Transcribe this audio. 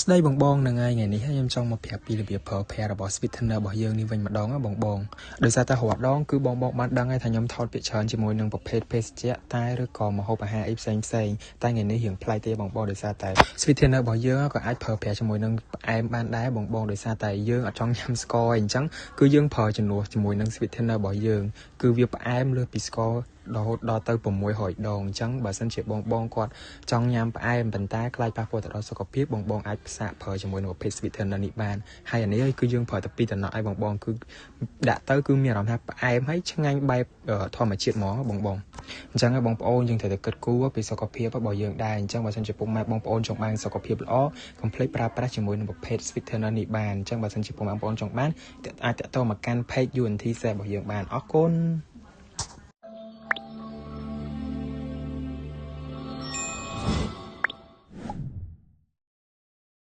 ស្ដីបងបងនឹងថ្ងៃនេះខ្ញុំចង់មកប្រាប់ពីរបៀបប្រើប្រាស់របស់ sweetener របស់យើងនេះវិញម្ដងបងដោយសារតែរាល់ដងគឺបងបានដឹងហើយថាខ្ញុំថតពាក្យច្រើនជាមួយនឹងប្រភេទភេសជ្ជៈតែឬក៏ម្ហូបអាហារអីផ្សេងតែថ្ងៃនេះរៀងប្លែកទេបងដោយសារតែ sweetener របស់យើងក៏អាចប្រើប្រាស់ជាមួយនឹងផ្អែមបានដែរបងដោយសារតែយើងអត់ចង់ញ៉ាំស្ករអីអញ្ចឹងគឺយើងប្រើជំនួសជាមួយនឹង sweetener របស់យើងគឺវាផ្អែមលើសពីស្កររហូតដល់ទៅ600ដងអញ្ចឹងបើសិនជាបងគាត់ចង់ញ៉ាំផ្អែមប៉ុន្តែខ្លាចប៉ះពាល់ទៅដល់សុខភាពបងអាចផ្សាកប្រើជាមួយនឹងប្រភេទ sweetener នេះបានហើយអានេះគឺយើងប្រើតែពីតំណក់ឲ្យបងគឺដាក់ទៅគឺមានអារម្មណ៍ថាផ្អែមហើយឆ្ងាញ់បែបធម្មជាតិហ្មងបងអញ្ចឹងបងប្អូនយើងត្រូវតែគិតគូរពីសុខភាពរបស់យើងដែរអញ្ចឹងបើសិនជាពុកម៉ែបងប្អូនចង់បានសុខភាពល្អកុំភ្លេចប្រើប្រាស់ជាមួយនឹងប្រភេទ sweetener នេះបានអញ្ចឹងបើសិនជាពុកម៉ែបងប្អូនចង់បានអាចតាក់ទងមកកាន់ page UNT របស់យើងបានអរគុណ